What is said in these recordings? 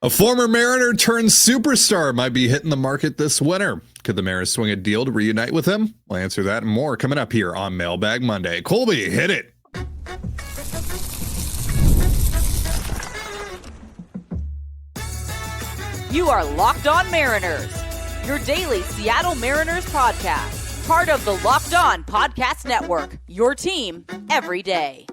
A former Mariner turned superstar might be hitting the market this winter. Could the Mariners swing a deal to reunite with him? We'll answer that and more coming up here on Mailbag Monday. Colby, hit it. You are Locked On Mariners, your daily Seattle Mariners podcast. Part of the Locked On Podcast Network, your team every day.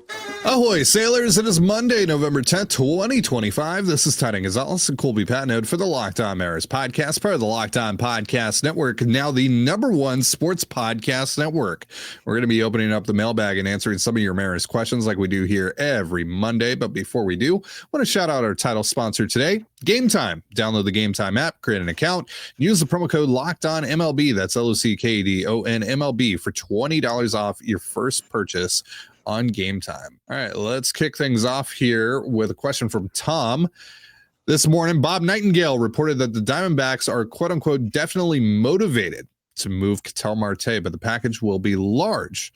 Ahoy, sailors. It is Monday, November 10th, 2025. This is Dane Gonzalez and Colby Patnode for the Locked On Mariners podcast, part of the Locked On Podcast Network, now the #1 sports podcast network. We're going to be opening up the mailbag and answering some of your Mariners questions like we do here every Monday. But before we do, I want to shout out our title sponsor today, Gametime. Download the Gametime app, create an account, use the promo code LOCKEDONMLB, that's LOCKEDONMLB, for $20 off your first purchase on Gametime. All right, let's kick things off here with a question from Tom. This morning, Bob Nightingale reported that the Diamondbacks are quote-unquote definitely motivated to move Ketel Marte, but the package will be large.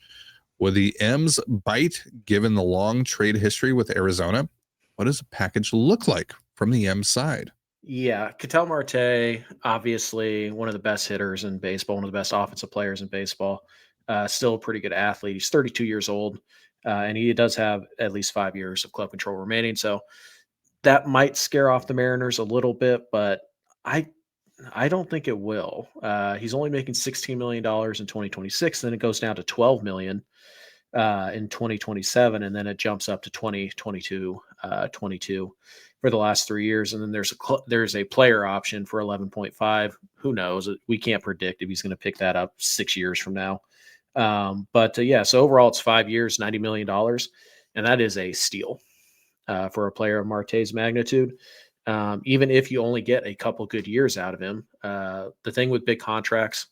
Will the M's bite given the long trade history with Arizona? What does the package look like from the M side? Yeah, Ketel Marte, obviously one of the best hitters in baseball, one of the best offensive players in baseball. Still a pretty good athlete. He's 32 years old, and he does have at least 5 years of club control remaining. So that might scare off the Mariners a little bit, but I don't think it will. He's only making $16 million in 2026. Then it goes down to $12 million in 2027, and then it jumps up to 22 for the last 3 years. And then there's a player option for 11.5. Who knows? We can't predict if he's going to pick that up 6 years from now. Yeah, so overall it's 5 years, $90 million. And that is a steal for a player of Marte's magnitude. Even if you only get a couple good years out of him, the thing with big contracts,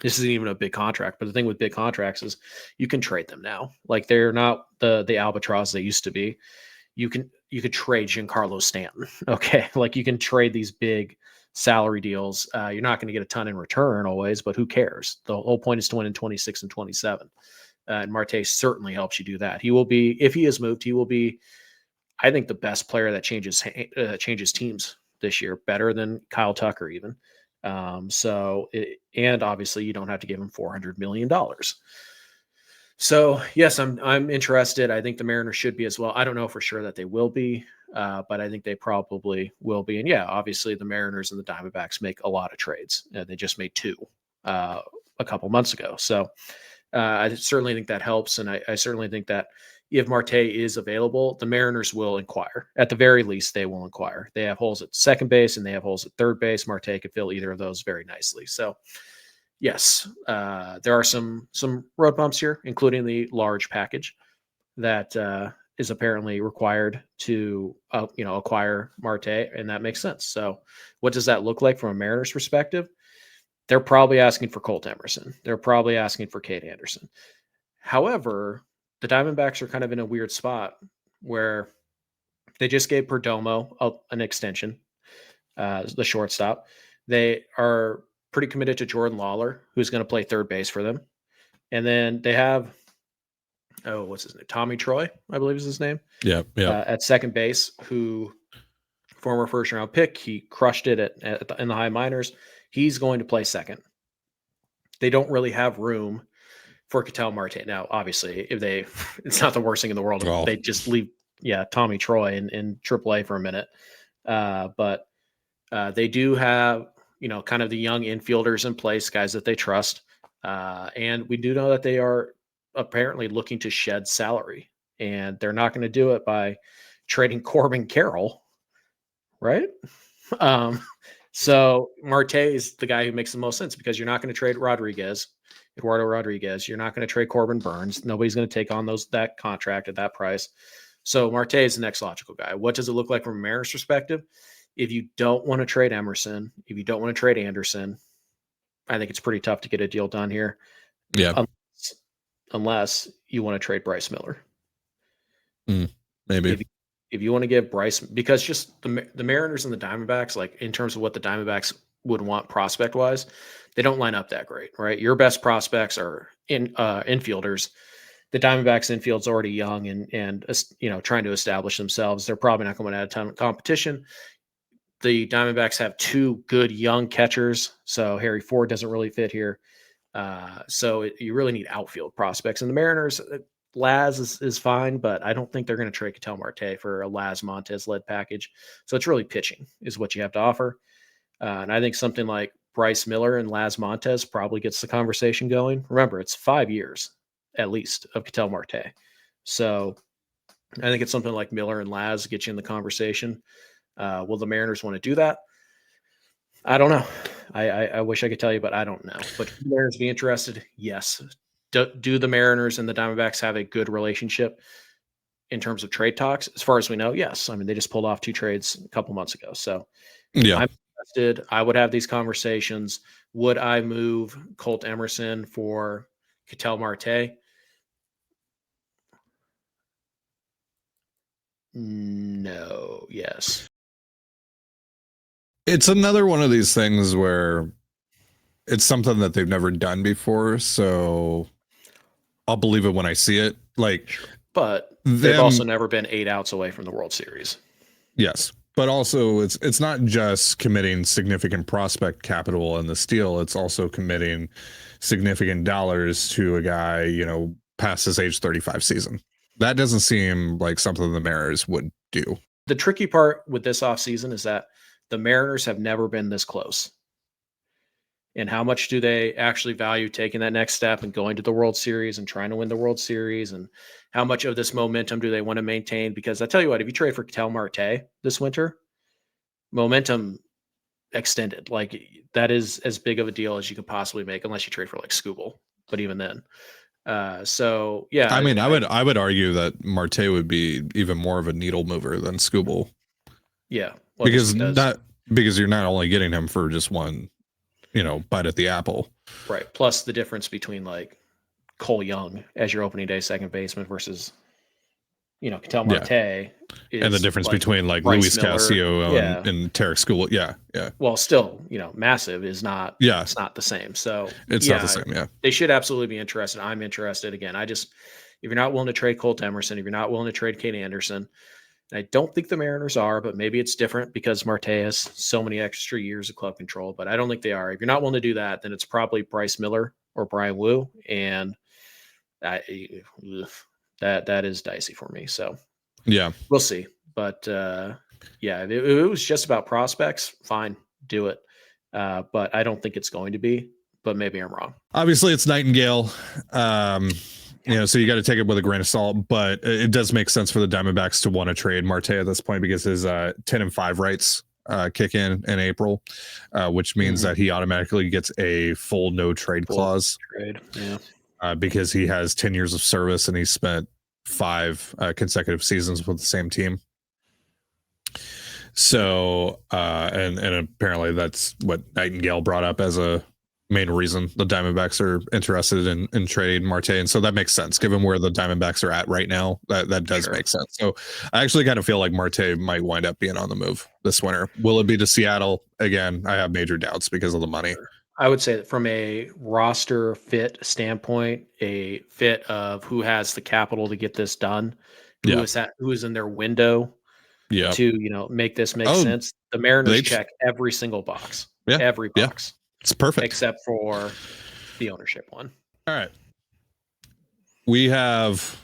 this isn't even a big contract, but the thing with big contracts is you can trade them now. Like, they're not the albatross they used to be. You could trade Giancarlo Stanton. Okay. Like, you can trade these big salary deals. You're not going to get a ton in return always, but who cares? The whole point is to win in 26 and 27. And Marte certainly helps you do that. He will be, if he is moved, he will be, I think, the best player that changes teams this year, better than Kyle Tucker even. And obviously you don't have to give him $400 million. So yes, I'm interested. I think the Mariners should be as well. I don't know for sure that they will be, but I think they probably will be. And yeah, obviously the Mariners and the Diamondbacks make a lot of trades. They just made 2 a couple months ago. So I certainly think that helps. And I certainly think that if Marte is available, the Mariners will inquire. At the very least, they will inquire. They have holes at second base and they have holes at third base. Marte could fill either of those very nicely. So yes, there are some road bumps here, including the large package that is apparently required to acquire Marte, and that makes sense. So what does that look like from a Mariners perspective? They're probably asking for Colt Emerson. They're probably asking for Cade Anderson. However, the Diamondbacks are kind of in a weird spot where they just gave Perdomo an extension, the shortstop. They are pretty committed to Jordan Lawlar, who's going to play third base for them. And then they have, what's his name? Tommy Troy, I believe is his name. Yeah. At second base, who former first round pick, he crushed it in the high minors. He's going to play second. They don't really have room for Ketel Marte. Now, obviously, it's not the worst thing in the world. If they just leave, Tommy Troy in AAA for a minute. But they do have, kind of the young infielders in place, guys that they trust. And we do know that they are apparently looking to shed salary, and they're not going to do it by trading Corbin Carroll, right? So Marte is the guy who makes the most sense, because you're not going to trade Eduardo Rodriguez. You're not going to trade Corbin Burns. Nobody's going to take on that contract at that price. So Marte is the next logical guy. What does it look like from a Mariners perspective? If you don't want to trade Emerson, if you don't want to trade Anderson, I think it's pretty tough to get a deal done here. Yeah. Unless you want to trade Bryce Miller. Maybe. If you want to give Bryce, because just the Mariners and the Diamondbacks, like in terms of what the Diamondbacks would want prospect wise, they don't line up that great, right? Your best prospects are infielders. The Diamondbacks infield's already young and trying to establish themselves. They're probably not going to add a ton of competition. the Diamondbacks have two good young catchers, so Harry Ford doesn't really fit here. You really need outfield prospects. And the Mariners, Laz is fine, but I don't think they're going to trade Ketel Marte for a Laz Montez-led package. So it's really pitching is what you have to offer. And I think something like Bryce Miller and Laz Montez probably gets the conversation going. Remember, it's 5 years at least of Ketel Marte. So I think it's something like Miller and Laz get you in the conversation. Will the Mariners want to do that? I don't know. I wish I could tell you, but I don't know. But the Mariners be interested? Yes. Do the Mariners and the Diamondbacks have a good relationship in terms of trade talks? As far as we know, yes. I mean, they just pulled off 2 trades a couple months ago. So yeah, I'm interested. I would have these conversations. Would I move Colt Emerson for Ketel Marte? No. Yes. it's another one of these things where it's something that they've never done before, so I'll believe it when I see it. Like, but they've also never been 8 outs away from the World Series. Yes, but also it's not just committing significant prospect capital in the steal. It's also committing significant dollars to a guy, you know, past his age 35 season. That doesn't seem like something the Mariners would do. The tricky part with this offseason is that the Mariners have never been this close. And how much do they actually value taking that next step and going to the World Series and trying to win the World Series? And how much of this momentum do they want to maintain? Because I tell you what, if you trade for Ketel Marte this winter, momentum extended. Like, that is as big of a deal as you could possibly make, unless you trade for like Skubal. But even then. So yeah. I mean, I would argue that Marte would be even more of a needle mover than Skubal. Yeah. Well, because you're not only getting him for just one, you know, bite at the apple. Right. Plus the difference between like Cole Young as your opening day second baseman versus, you know, Ketel Marte. And the difference like between like Bryce Luis Miller, Castillo and Tarek Skubal. Yeah. Yeah. Well, still, you know, massive is not, it's not the same. So it's not the same. Yeah. They should absolutely be interested. I'm interested. Again, if you're not willing to trade Colt Emerson, if you're not willing to trade Kate Anderson, I don't think the Mariners are, but maybe it's different because Marte has so many extra years of club control, but I don't think they are. If you're not willing to do that, then it's probably Bryce Miller or Brian Wu. And that is dicey for me. So yeah, we'll see. But if it was just about prospects, fine, do it. But I don't think it's going to be, but maybe I'm wrong. Obviously it's Nightingale. You know, so you got to take it with a grain of salt, but it does make sense for the Diamondbacks to want to trade Marte at this point because his 10-5 rights kick in April, which means that he automatically gets a full no trade clause. Because he has 10 years of service and he spent 5 consecutive seasons with the same team. So, and apparently that's what Nightingale brought up as a main reason the Diamondbacks are interested in trading Marte. And so that makes sense given where the Diamondbacks are at right now. That does make sense. So I actually kind of feel like Marte might wind up being on the move this winter. Will it be to Seattle? Again, I have major doubts because of the money. I would say that from a roster fit standpoint, a fit of who has the capital to get this done, who is in their window to, you know, make this make sense. The Mariners check every single box. Yeah. Every box. It's perfect. Except for the ownership one. All right. We have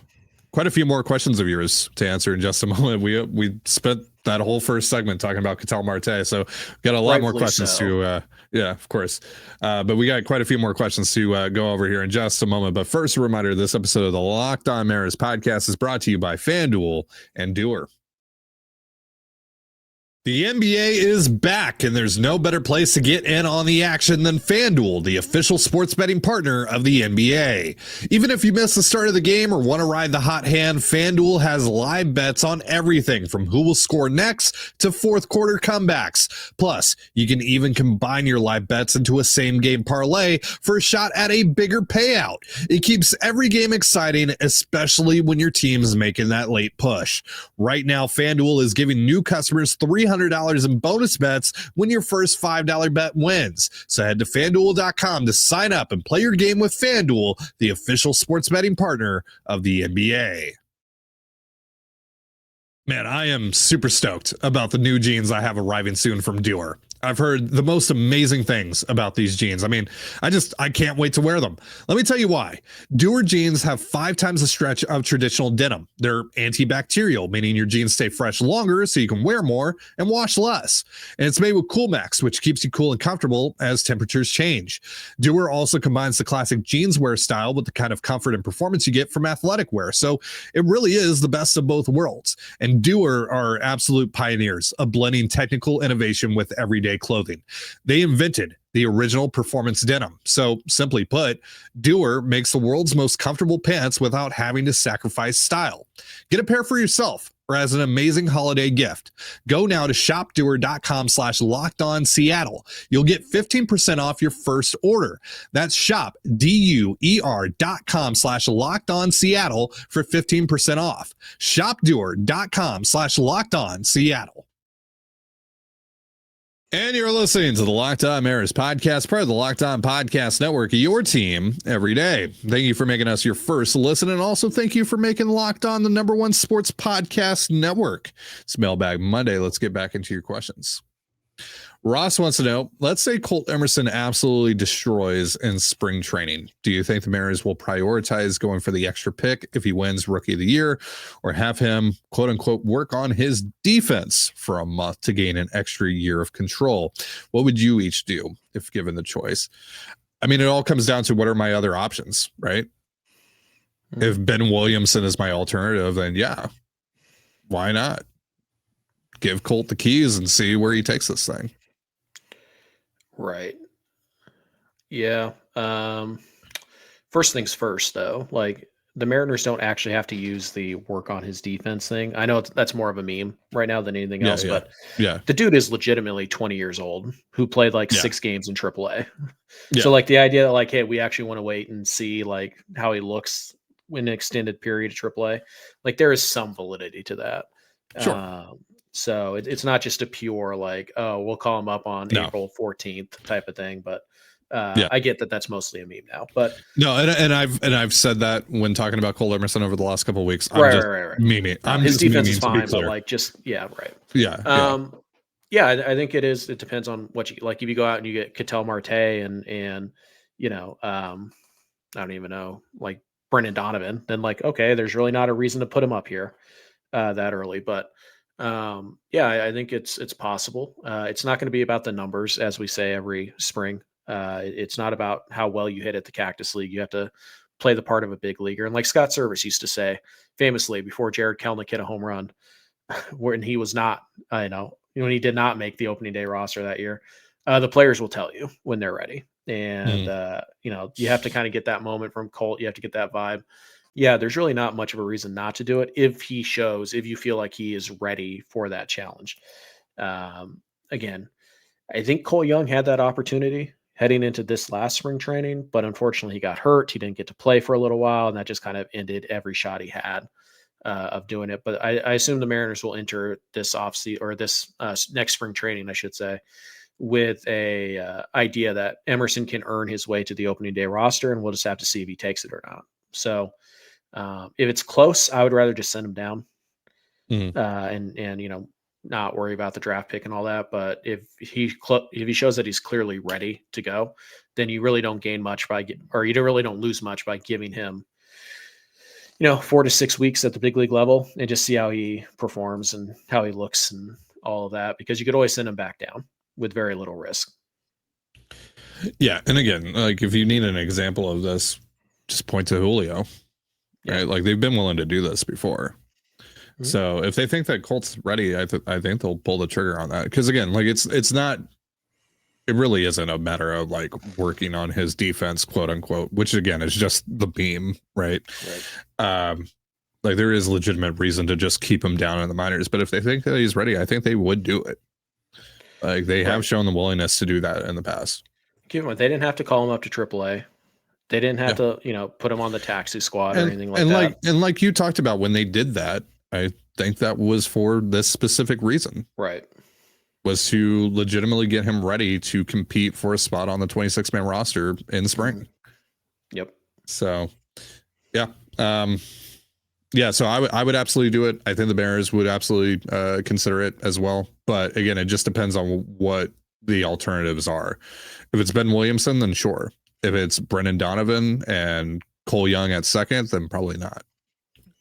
quite a few more questions of yours to answer in just a moment. We spent that whole first segment talking about Ketel Marte, so got a lot more questions to of course. But we got quite a few more questions to go over here in just a moment. But first, a reminder, this episode of the Locked On Mariners podcast is brought to you by FanDuel and Doer. The NBA is back, and there's no better place to get in on the action than FanDuel, the official sports betting partner of the NBA. Even if you miss the start of the game or want to ride the hot hand, FanDuel has live bets on everything from who will score next to fourth quarter comebacks. Plus, you can even combine your live bets into a same-game parlay for a shot at a bigger payout. It keeps every game exciting, especially when your team is making that late push. Right now, FanDuel is giving new customers $300 in bonus bets when your first $5 bet wins. So head to FanDuel.com to sign up and play your game with FanDuel, the official sports betting partner of the NBA. Man, I am super stoked about the new jeans I have arriving soon from Dewar. I've heard the most amazing things about these jeans. I mean, I can't wait to wear them. Let me tell you why. Dewar jeans have 5 times the stretch of traditional denim. They're antibacterial, meaning your jeans stay fresh longer so you can wear more and wash less. And it's made with Coolmax, which keeps you cool and comfortable as temperatures change. Dewar also combines the classic jeans wear style with the kind of comfort and performance you get from athletic wear. So it really is the best of both worlds. And Dewar are absolute pioneers of blending technical innovation with everyday clothing. They invented the original performance denim. So simply put, Dewar makes the world's most comfortable pants without having to sacrifice style. Get a pair for yourself or as an amazing holiday gift. Go now to shopdewar.com/lockedonseattle. You'll get 15% off your first order. That's shopdewar.com/lockedonseattle for 15% off. Shopdewar.com/lockedonseattle. And you're listening to the Locked On Mariners podcast, part of the Locked On Podcast Network, your team every day. Thank you for making us your first listen, and also thank you for making Locked On the #1 sports podcast network. It's Mailbag Monday. Let's get back into your questions. Ross wants to know, let's say Colt Emerson absolutely destroys in spring training. Do you think the Mariners will prioritize going for the extra pick if he wins Rookie of the Year, or have him, quote unquote, work on his defense for a month to gain an extra year of control? What would you each do if given the choice? I mean, it all comes down to what are my other options, right? If Ben Williamson is my alternative, then yeah, why not? Give Colt the keys and see where he takes this thing. Right. Yeah. First things first, though, like the Mariners don't actually have to use the work on his defense thing. I know that's more of a meme right now than anything else, but the dude is legitimately 20 years old who played like 6 games in AAA. So like the idea that like, hey, we actually want to wait and see like how he looks in an extended period of AAA, like there is some validity to that. Sure. So it's not just a pure like, oh, we'll call him up on April 14th type of thing. But I get that that's mostly a meme now. But no, and I've said that when talking about Cole Emerson over the last couple of weeks. I'm right. Memeing. His defense is fine, but like just right. Yeah. I think it is. It depends on what you like. If you go out and you get Ketel Marte and you know, I don't even know, like Brendan Donovan, then like okay, there's really not a reason to put him up here that early, but. I think it's possible. It's not going to be about the numbers, as we say every spring. It's not about how well you hit at the Cactus League. You have to play the part of a big leaguer. And like Scott Service used to say famously before Jared Kelenic hit a home run, when he was not, when he did not make the opening day roster that year, the players will tell you when they're ready. And, you have to kind of get that moment from Colt. You have to get that vibe. Yeah, there's really not much of a reason not to do it if you feel like he is ready for that challenge. Again, I think Cole Young had that opportunity heading into this last spring training, but unfortunately he got hurt. He didn't get to play for a little while, and that just kind of ended every shot he had of doing it. But I assume the Mariners will enter this offseason or this next spring training, I should say, with a idea that Emerson can earn his way to the opening day roster, and we'll just have to see if he takes it or not. So if it's close, I would rather just send him down and not worry about the draft pick and all that. But if he shows that he's clearly ready to go, then you really don't gain much really don't lose much by giving him 4 to 6 weeks at the big league level and just see how he performs and how he looks and all of that, because you could always send him back down with very little risk. Yeah. And again, like if you need an example of this, just point to Julio, right? Like they've been willing to do this before. Mm-hmm. So if they think that Colt's ready, I think they'll pull the trigger on that. Cause again, like it really isn't a matter of like working on his defense, quote unquote, which again is just the beam, right? Like there is legitimate reason to just keep him down in the minors, but if they think that he's ready, I think they would do it. Like they have shown the willingness to do that in the past. Given what they didn't have to call him up to AAA. They didn't have to, put him on the taxi squad or anything like that. And like you talked about when they did that, I think that was for this specific reason. Right. Was to legitimately get him ready to compete for a spot on the 26-man roster in spring. Yep. So, yeah. Yeah, so I would absolutely do it. I think the Mariners would absolutely consider it as well. But again, it just depends on what the alternatives are. If it's Ben Williamson, then sure. If it's Brendan Donovan and Cole Young at second, then probably not.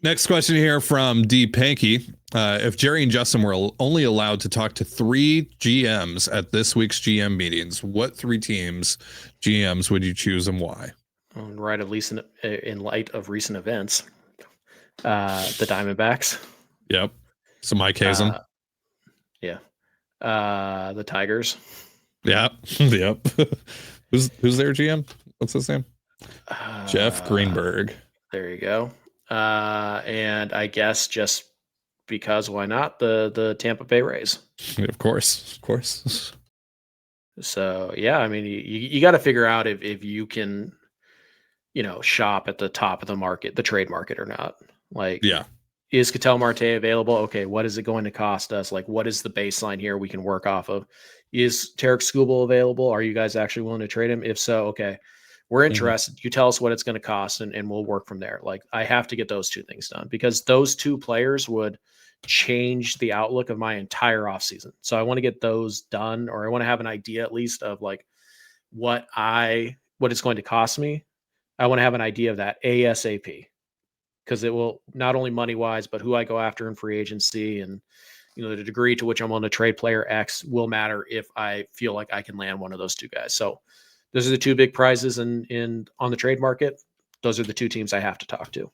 Next question here from D. Panky. If Jerry and Justin were only allowed to talk to 3 GMs at this week's GM meetings, what 3 teams GMs would you choose and why? Right, at least in light of recent events, the Diamondbacks. Yep. So Mike Hazen. Yeah. The Tigers. Yep. Yep. Who's their GM? What's his name? Jeff Greenberg. There you go. And I guess just because why not the Tampa Bay Rays? Of course. So yeah, I mean you got to figure out if you can, shop at the top of the market, the trade market or not. Like, yeah, is Ketel Marte available? Okay, what is it going to cost us? Like, what is the baseline here we can work off of? Is Tarek Skubal available? Are you guys actually willing to trade him? If so, okay, we're interested. You tell us what it's going to cost, and we'll work from there. Like, I have to get those 2 things done because those 2 players would change the outlook of my entire offseason. So I want to get those done, or I want to have an idea at least of like what it's going to cost me. I want to have an idea of that ASAP because it will not only money wise, but who I go after in free agency and the degree to which I'm willing to trade player X will matter if I feel like I can land one of those 2 guys. So those are the 2 big prizes in on the trade market. Those are the 2 teams I have to talk to.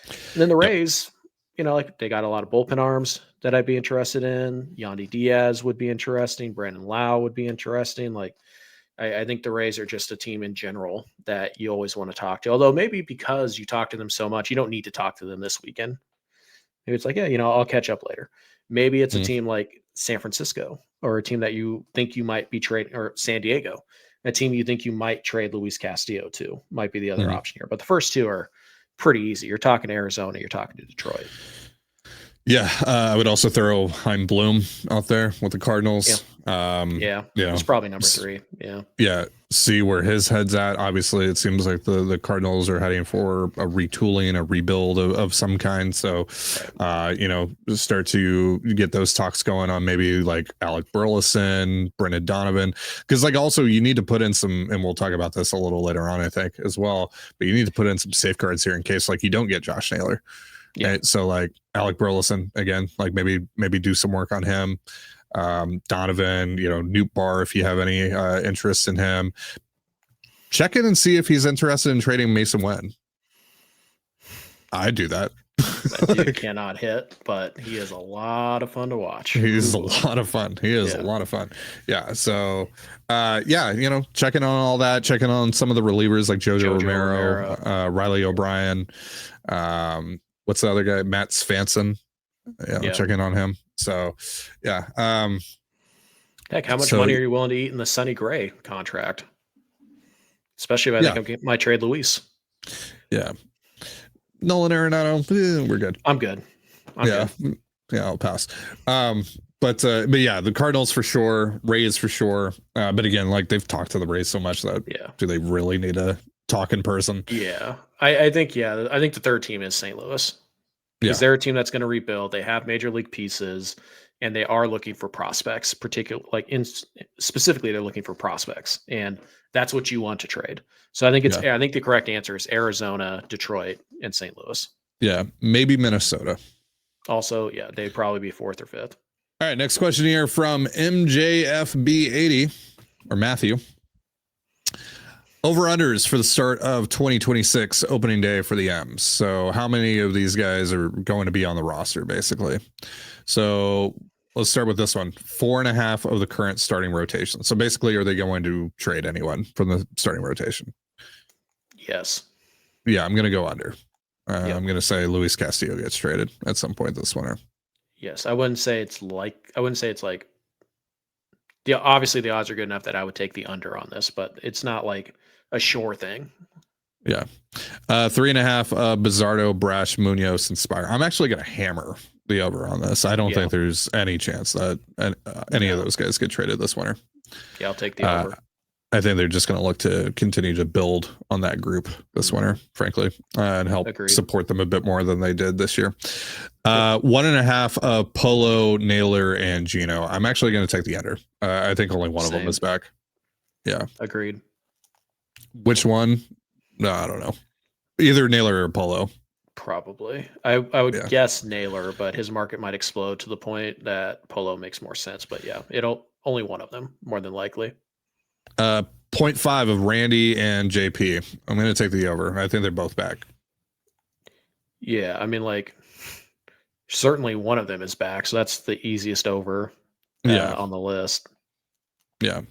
And then the Rays, like they got a lot of bullpen arms that I'd be interested in. Yandy Diaz would be interesting. Brandon Lau would be interesting. Like, I think the Rays are just a team in general that you always want to talk to. Although maybe because you talk to them so much, you don't need to talk to them this weekend. Maybe it's like, yeah, I'll catch up later. Maybe it's a team like San Francisco or a team that you think you might be trading, or San Diego, a team you think you might trade Luis Castillo to might be the other option here. But the first 2 are pretty easy. You're talking to Arizona, you're talking to Detroit. Yeah, I would also throw Heim Bloom out there with the Cardinals. Yeah, it's probably number 3. Yeah, see where his head's at. Obviously, it seems like the Cardinals are heading for a retooling, a rebuild of some kind. So, start to get those talks going on maybe like Alec Burleson, Brendan Donovan. Because also you need to put in some, and we'll talk about this a little later on, I think, as well. But you need to put in some safeguards here in case you don't get Josh Naylor. Yeah. Right? So Alec Burleson again, maybe do some work on him. Donovan, Newt Barr, if you have any interest in him, check in and see if he's interested in trading Mason Wen. I'd do that. That dude cannot hit, but he is a lot of fun to watch. He's a lot of fun. He is a lot of fun. Yeah. So, checking on all that, checking on some of the relievers like Jojo Romero. Riley O'Brien. What's the other guy? Matt Svanson. Checking on him. So, yeah. Heck, how much money are you willing to eat in the Sonny Gray contract? Especially if I think I might trade Luis. Yeah. Nolan Arenado, we're good. I'm good. Yeah, I'll pass. But yeah, the Cardinals for sure, Rays for sure. But again, they've talked to the Rays so much that do they really need to talk in person? Yeah, I think the 3rd team is St. Louis because they're a team that's going to rebuild. They have major league pieces, and they are looking for prospects. Specifically, they're looking for prospects, and that's what you want to trade. So I think I think the correct answer is Arizona, Detroit, and St. Louis. Yeah, maybe Minnesota. Also, they'd probably be 4th or 5th. All right, next question here from MJFB80 or Matthew. Over-unders for the start of 2026 opening day for the M's. So how many of these guys are going to be on the roster, basically? So let's start with this one. 4.5 of the current starting rotation. So basically, are they going to trade anyone from the starting rotation? Yes. Yeah, I'm going to go under. I'm going to say Luis Castillo gets traded at some point this winter. Yes, I wouldn't say it's like obviously the odds are good enough that I would take the under on this, but it's not like a sure thing. Yeah. 3.5 Bizardo, Brash, Munoz, and Spire. I'm actually going to hammer the over on this. I don't think there's any chance that any of those guys get traded this winter. Yeah, I'll take the over. I think they're just going to look to continue to build on that group this winter, frankly, and help support them a bit more than they did this year. 1.5 of Polo, Naylor, and Gino. I'm actually going to take the under. I think only one of them is back. Yeah. Agreed. Which one? No, I don't know. Either Naylor or Polo. Probably. I would guess Naylor, but his market might explode to the point that Polo makes more sense. But yeah, it'll only one of them, more than likely. 0.5 of Randy and JP. I'm going to take the over. I think they're both back. Yeah, I mean, like, certainly one of them is back, so that's the easiest over on the list. Yeah.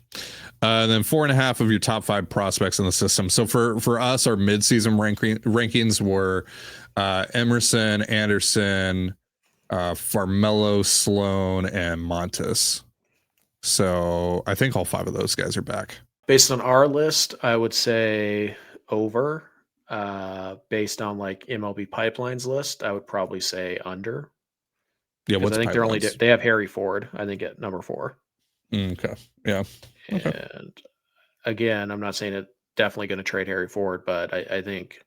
And then 4.5 of your top 5 prospects in the system. So for us, our midseason rankings were Emerson, Anderson, Farmelo, Sloan, and Montes. So I think all 5 of those guys are back. Based on our list, I would say over. Based on like MLB Pipeline's list, I would probably say under. Yeah, I think they have Harry Ford, I think, at number 4. Okay. Yeah. Okay. And again, I'm not saying it definitely going to trade Harry Ford, but I think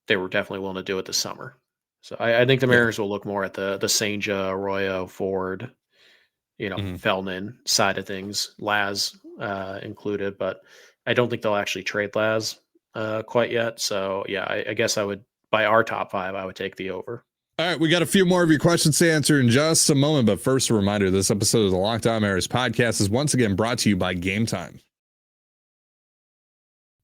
they were definitely willing to do it this summer. So I think the Mariners will look more at the Senja, Arroyo, Ford, Feldman side of things, Laz included, but I don't think they'll actually trade Laz quite yet. So yeah, I guess I would, by our top 5, I would take the over. All right, we got a few more of your questions to answer in just a moment, but first a reminder, this episode of the Locked On Mariners podcast is once again brought to you by Gametime.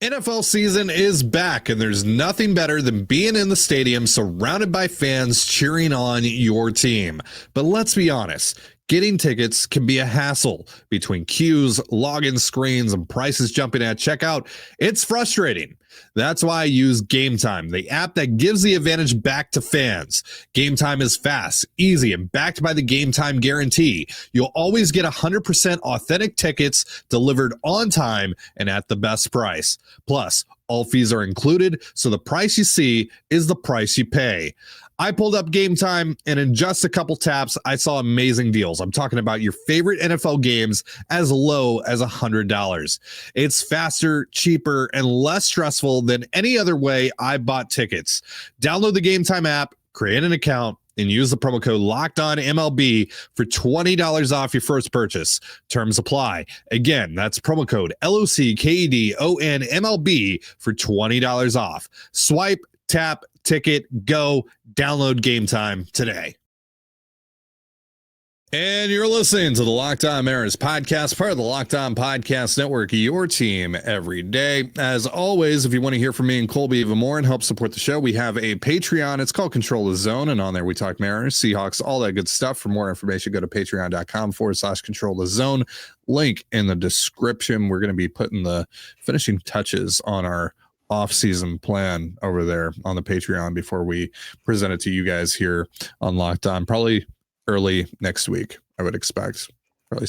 NFL season is back, and there's nothing better than being in the stadium surrounded by fans cheering on your team. But let's be honest, getting tickets can be a hassle. Between queues, login screens, and prices jumping at checkout, it's frustrating. That's why I use Gametime, the app that gives the advantage back to fans. Gametime is fast, easy, and backed by the Gametime guarantee. You'll always get 100% authentic tickets delivered on time and at the best price. Plus, all fees are included, so the price you see is the price you pay. I pulled up Gametime, and in just a couple taps, I saw amazing deals. I'm talking about your favorite NFL games as low as $100. It's faster, cheaper, and less stressful than any other way I bought tickets. Download the Gametime app, create an account, and use the promo code LOCKEDONMLB for $20 off your first purchase. Terms apply. Again, that's promo code LOCKEDONMLB for $20 off. Swipe, tap, ticket, go, download Gametime today. And you're listening to the Locked On Mariners podcast, part of the Locked On Podcast Network, your team every day. As always, if you want to hear from me and Colby even more and help support the show, we have a Patreon. It's called Control the Zone, and on there we talk Mariners, Seahawks, all that good stuff. For more information, go to patreon.com/Control the Zone. Link in the description. We're going to be putting the finishing touches on our off-season plan over there on the Patreon before we present it to you guys here on Locked On. Probably early next week, I would expect. Probably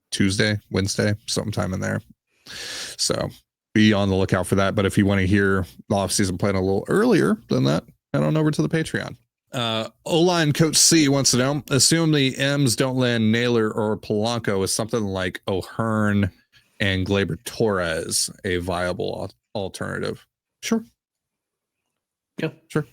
Tuesday, Wednesday, sometime in there. So be on the lookout for that. But if you want to hear the off-season plan a little earlier than that, head on over to the Patreon. O-line Coach C wants to know, assume the M's don't land Naylor or Polanco, is something like O'Hearn and Gleyber Torres a viable alternative? Sure. Yeah, sure.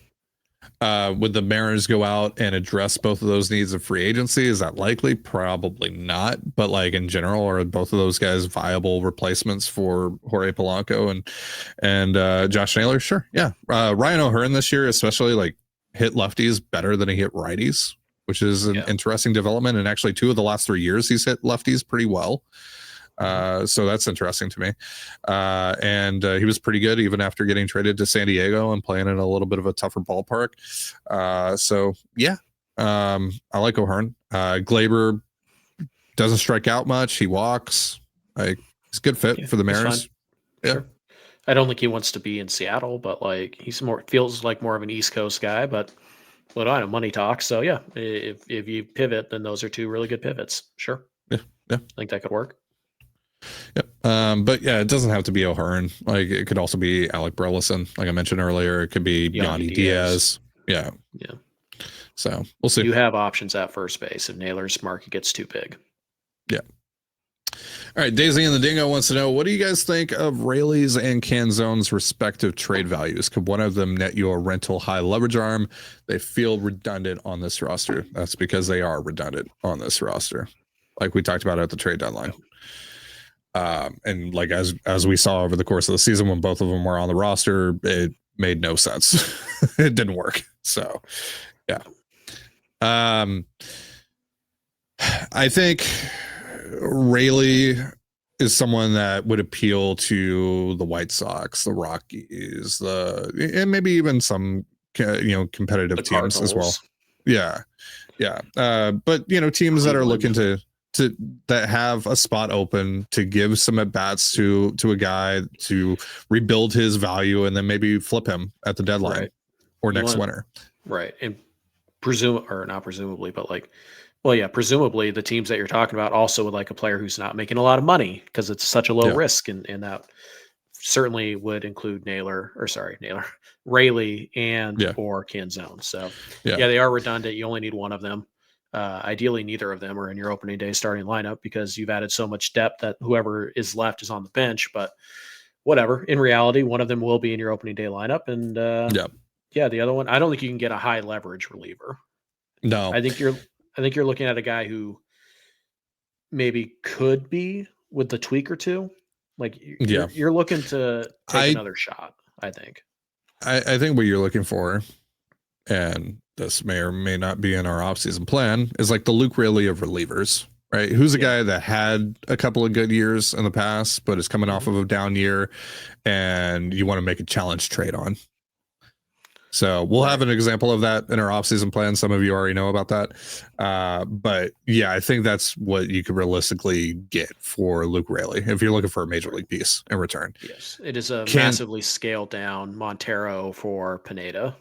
Would the Mariners go out and address both of those needs of free agency? Is that likely? Probably not. But like in general, are both of those guys viable replacements for Jorge Polanco and Josh Naylor? Sure. Yeah. Ryan O'Hearn this year, especially, like, hit lefties better than he hit righties, which is an interesting development. And actually 2 of the last 3 years, he's hit lefties pretty well. So that's interesting to me. And he was pretty good even after getting traded to San Diego and playing in a little bit of a tougher ballpark. So yeah, I like O'Hearn. Gleyber doesn't strike out much. He walks. He's a good fit for the Mariners. Yeah. Sure. I don't think he wants to be in Seattle, but like feels like more of an East Coast guy, but I know money talks. So yeah, if you pivot, then those are 2 really good pivots. Sure. Yeah. I think that could work. Yep. But yeah, it doesn't have to be O'Hearn. Like, it could also be Alec Burleson, like I mentioned earlier. It could be Yandy Diaz. Yeah. So we'll see. You have options at first base if Naylor's market gets too big. Yeah. All right, Daisy and the Dingo wants to know, what do you guys think of Raley's and Canzone's respective trade values? Could one of them net you a rental high leverage arm? They feel redundant on this roster. That's because they are redundant on this roster, like we talked about at the trade deadline. And like as we saw over the course of the season, when both of them were on the roster, it made no sense. It didn't work. So, yeah. I think Raley is someone that would appeal to the White Sox, the Rockies, and maybe even some competitive teams as well. Yeah. But teams that are looking to that have a spot open to give some at bats to a guy to rebuild his value and then maybe flip him at the deadline or next winter. Right. And presumably the teams that you're talking about also would like a player who's not making a lot of money because it's such a low risk. And that certainly would include Raley or Canzone. So they are redundant. You only need one of them. Ideally, neither of them are in your opening day starting lineup because you've added so much depth that whoever is left is on the bench. But whatever, in reality, one of them will be in your opening day lineup. And the other one, I don't think you can get a high leverage reliever. No, I think you're looking at a guy who maybe could be with the tweak or two. Like you're looking to take another shot. I think what you're looking for, and this may or may not be in our offseason plan, is like the Luke Raley of relievers, right? Who's a guy that had a couple of good years in the past, but is coming off of a down year, and you want to make a challenge trade on. So we'll have an example of that in our offseason plan. Some of you already know about that. But I think that's what you could realistically get for Luke Raley if you're looking for a major league piece in return. Yes, it is a massively scaled down Montero for Pineda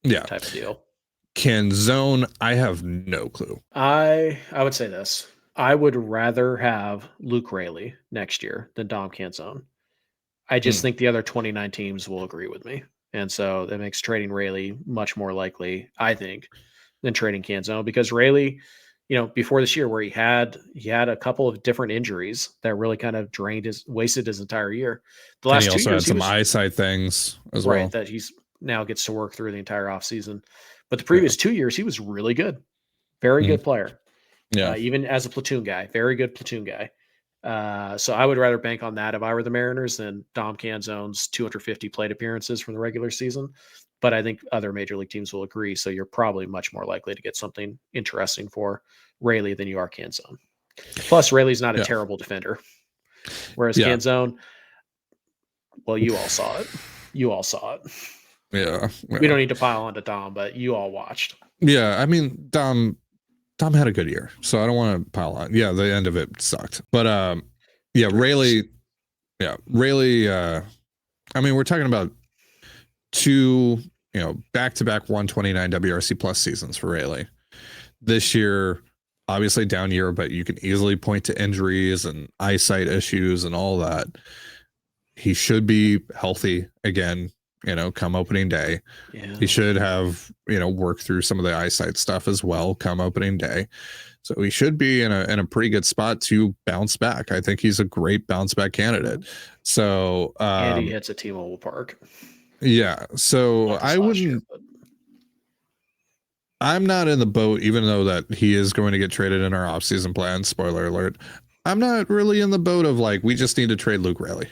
type of deal. Canzone, I have no clue. I would say this. I would rather have Luke Raley next year than Dom Canzone. I just think the other 29 teams will agree with me. And so that makes trading Raley much more likely, I think, than trading Canzone because Raley, before this year where he had a couple of different injuries that really kind of wasted his entire year. The last 2 years, had some eyesight things as well. Right, that he's now gets to work through the entire offseason. But the previous 2 years, he was really good. Very good player. Yeah. Even as a platoon guy, very good platoon guy. So I would rather bank on that if I were the Mariners than Dom Canzone's 250 plate appearances from the regular season. But I think other major league teams will agree. So you're probably much more likely to get something interesting for Raley than you are Canzone. Plus, Raley's not a terrible defender. Whereas Canzone, well, you all saw it. Yeah. We don't need to pile onto Dom, but you all watched. Yeah. I mean, Dom had a good year, so I don't want to pile on. Yeah. The end of it sucked, but Raley. I mean, we're talking about two, back-to-back 129 WRC plus seasons for Raley. This year, obviously down year, but you can easily point to injuries and eyesight issues and all that. He should be healthy again. Come opening day, he should have, worked through some of the eyesight stuff as well come opening day. So he should be in a pretty good spot to bounce back. I think he's a great bounce back candidate. So, and he hits a T-Mobile Park. Yeah. So I'm not in the boat, even though that he is going to get traded in our offseason plan. Spoiler alert. I'm not really in the boat of we just need to trade Luke Raley.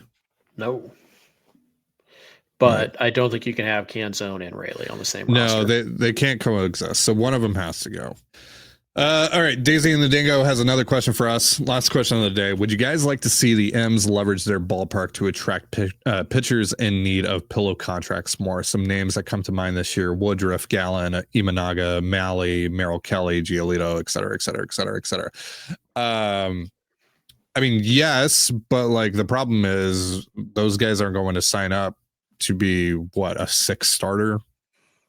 No. But I don't think you can have Canzone and Raley on the same roster. No, they can't coexist. So one of them has to go. All right. Daisy and the Dingo has another question for us. Last question of the day. Would you guys like to see the M's leverage their ballpark to attract pitchers in need of pillow contracts more? Some names that come to mind this year: Woodruff, Gallen, Imanaga, Malley, Merrill Kelly, Giolito, et cetera, et cetera, et cetera, et cetera. I mean, yes, but the problem is those guys aren't going to sign up to be a sixth starter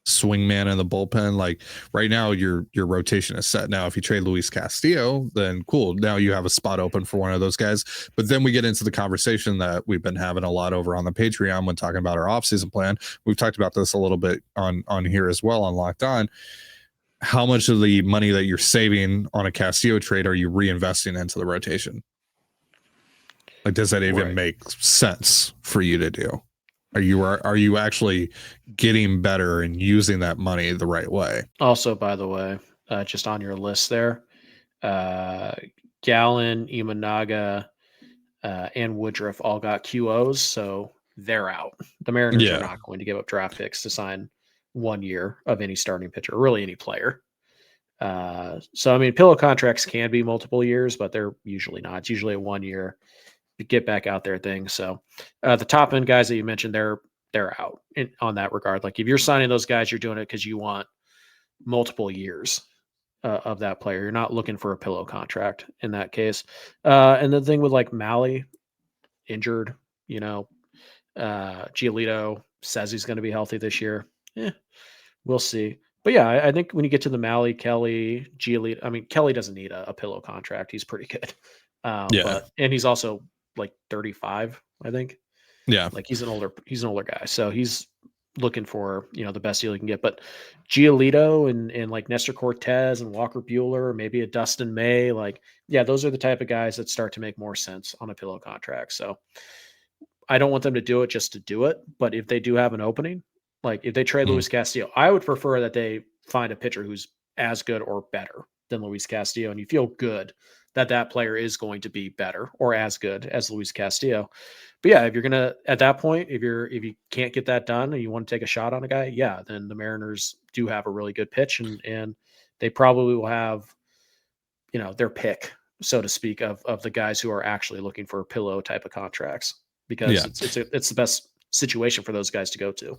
swingman in the bullpen. Right now your rotation is set. Now if you trade Luis Castillo, then cool, now you have a spot open for one of those guys. But then we get into the conversation that we've been having a lot over on the Patreon when talking about our offseason plan. We've talked about this a little bit on here as well on Locked On. How much of the money that you're saving on a Castillo trade are you reinvesting into the rotation? Like, does that even make sense for you to do? Are you actually getting better and using that money the right way? Also, by the way, just on your list there, Gallon, Imanaga, and Woodruff all got QOs, so they're out. The Mariners are not going to give up draft picks to sign 1 year of any starting pitcher, or really any player. So, I mean, pillow contracts can be multiple years, but they're usually not. It's usually a 1 year get back out there thing. So the top end guys that you mentioned, they're out on that regard. Like, if you're signing those guys, you're doing it because you want multiple years of that player. You're not looking for a pillow contract in that case. And the thing with like Mailbag, injured, Giolito says he's going to be healthy this year. We'll see. But yeah, I think when you get to the Mailbag, Kelly, Giolito, I mean, Kelly doesn't need a pillow contract. He's pretty good. And he's also like 35, I think. Yeah. Like, he's an older guy. So he's looking for, the best deal he can get. But Giolito and like Nestor Cortez and Walker Buehler, maybe a Dustin May, like, yeah, those are the type of guys that start to make more sense on a pillow contract. So I don't want them to do it just to do it. But if they do have an opening, like if they trade Luis Castillo, I would prefer that they find a pitcher who's as good or better than Luis Castillo. And you feel good that player is going to be better or as good as Luis Castillo. But yeah, if you're going to, at that point, if you can't get that done and you want to take a shot on a guy, yeah, then the Mariners do have a really good pitch, and they probably will have, their pick, so to speak, of the guys who are actually looking for pillow type of contracts, because it's the best situation for those guys to go to.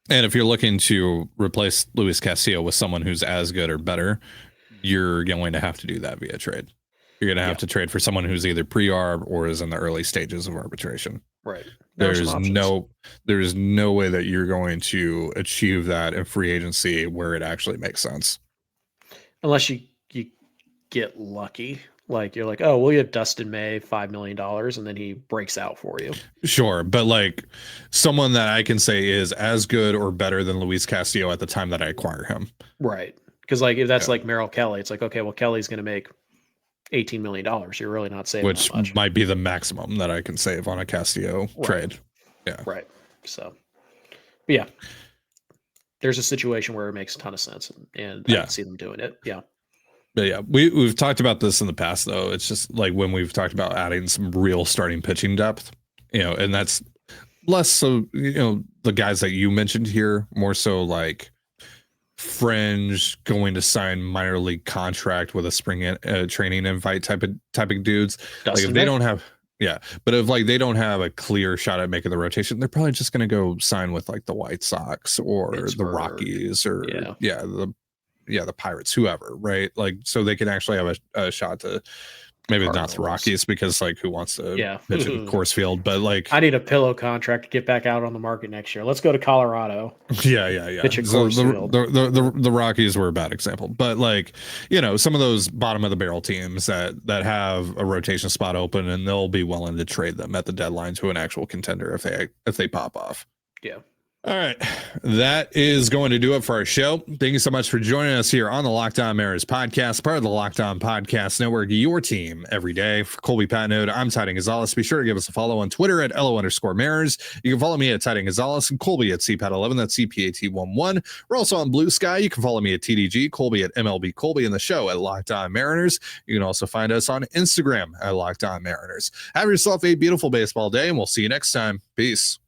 And if you're looking to replace Luis Castillo with someone who's as good or better, you're going to have to do that via trade. You're going to have to trade for someone who's either pre-arb or is in the early stages of arbitration. Right. There's no way that you're going to achieve that in free agency where it actually makes sense. Unless you get lucky. Like, you're like, oh, well, you have Dustin May, $5 million, and then he breaks out for you. Sure. But like, someone that I can say is as good or better than Luis Castillo at the time that I acquire him. Right. Because like, if that's like Merrill Kelly, it's like, okay, well, Kelly's going to make $18 million. You're really not saving which that much. Might be the maximum that I can save on a Castillo trade. Yeah. Right. So, but yeah, there's a situation where it makes a ton of sense, and I can see them doing it. Yeah. But yeah, we've talked about this in the past, though. It's just like when we've talked about adding some real starting pitching depth, and that's less so, the guys that you mentioned here, more so like fringe going to sign minor league contract with a spring training invite type of dudes. Like, if they don't have, but if like they don't have a clear shot at making the rotation, they're probably just going to go sign with like the White Sox or Pittsburgh, the Rockies, or the Pirates, whoever, right? Like, so they can actually have a shot to, maybe Cardinals. Not the Rockies, because like, who wants to pitch in Coors Field? But like, I need a pillow contract to get back out on the market next year. Let's go to Colorado. Yeah. Pitch at Coors Field. The Rockies were a bad example, but like, some of those bottom of the barrel teams that have a rotation spot open, and they'll be willing to trade them at the deadline to an actual contender if they pop off. Yeah. All right. That is going to do it for our show. Thank you so much for joining us here on the Locked On Mariners podcast, part of the Locked On Podcast Network, your team every day. For Colby, Patnode, I'm Titan Gonzalez. Be sure to give us a follow on Twitter at @LO_Mariners. You can follow me at Titan Gonzalez and Colby at CPAT11. That's CPAT11. We're also on Blue Sky. You can follow me at TDG, Colby at MLB Colby, and the show at Locked On Mariners. You can also find us on Instagram at Locked On Mariners. Have yourself a beautiful baseball day, and we'll see you next time. Peace.